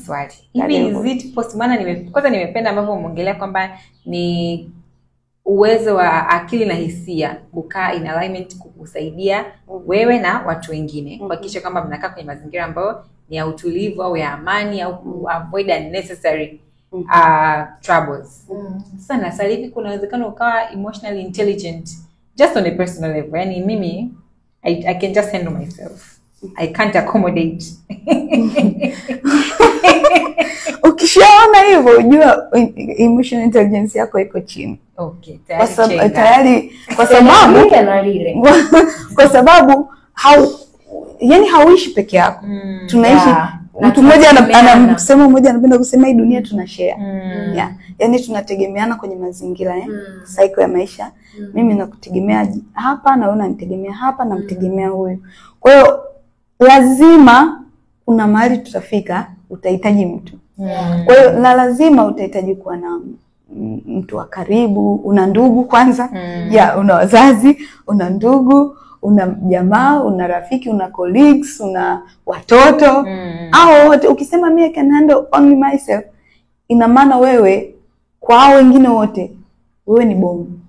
swali. Hivi is it possible, maana kwanza nimependa ambavyo umeongelea kwamba ni uwezo wa akili na hisia kukaa in alignment kukusaidia wewe na watu wengine kuhakikisha kwamba mnakaa kwenye mazingira ambayo ni ya utulivu au ya amani au avoid unnecessary troubles. Sasa na swali, hivi kuna uwezekano ukawa emotionally intelligent just on a personal level? Yani mimi I can just handle myself, I can't accommodate. Ukishaona hivyo unajua emotional intelligence yako iko chini. Okay, tayari kwa sababu kwa sababu yani hauishi peke yako. Tunaishi mtu mmoja anasema mmoja anapenda kusema hii dunia tunashare. Yani tunategemeana kwenye mazingira cycle ya maisha. Mimi nakutegemea hapa na wewe unanitegemea hapa na mtegemea huyu. Kwa hiyo lazima kuna mahali tutafika utahitaji mtu. Kwa hiyo na lazima utahitaji kuwa na mtu wa karibu, una ndugu kwanza, una wazazi, una ndugu, una jamaa, una rafiki, una colleagues, una watoto. Au wote ukisema mimi can handle only myself, ina maana wewe kwa hao wengine wote wewe ni bomu.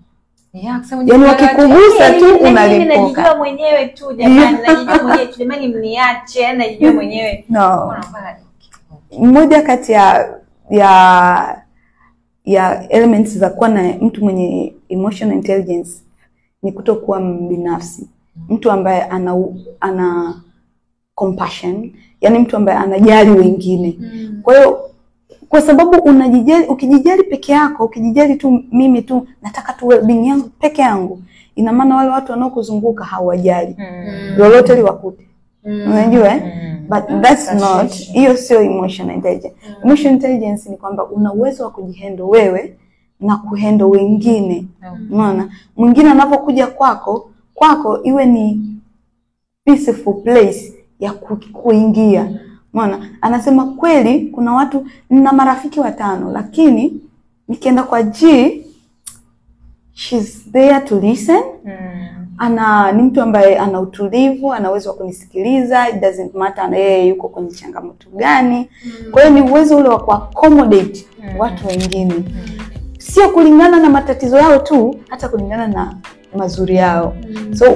Yani wakikugusa tu unalipuka. Najijua mwenyewe tu jamani, najijua mwenyewe tu jamani, mniache, najijua mwenyewe. No. Mmoja kati ya elements za kuwa na mtu mwenye emotional intelligence ni kutokuwa mbinafsi. Mtu ambaye ana compassion, yani mtu ambaye anajali wengine. Kwa hiyo kwa sababu unajijali, ukijijali peke yako, ukijijali tu mimi tu nataka tu well-being yangu peke yangu, ina maana wale watu wanaokuzunguka hawajali. Lolote liwakute. Unajua but that's not, hiyo sio emotional intelligence. Emotional intelligence ni kwamba una uwezo wa kujihandle wewe na kuhandle wengine. Unaona? Mwingine anapokuja kwako iwe ni peaceful place ya kuingia. Unaona? Anasema kweli kuna watu, nina marafiki 5 lakini nikienda kwa G, she's there to listen. Ni mtu ambaye ana utulivu, ana uwezo wa kunisikiliza, it doesn't matter na yeye yuko kwenye changamoto gani. Kwa hiyo ni uwezo ule wa kuaccommodate watu wengine. Sio kulingana na matatizo yao tu, hata kulingana na mazuri yao. So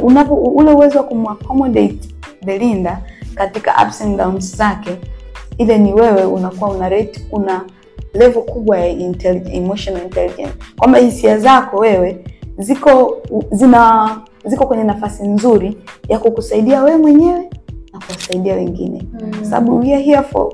ule uwezo wa kumaccommodate Belinda katika ups and downs zake, ile ni wewe unakuwa una rate, una level kubwa ya emotional intelligence. Kwamba hisia zako wewe ziko kwenye nafasi nzuri ya kukusaidia wewe mwenyewe na kuwasaidia wengine. Sababu we are here for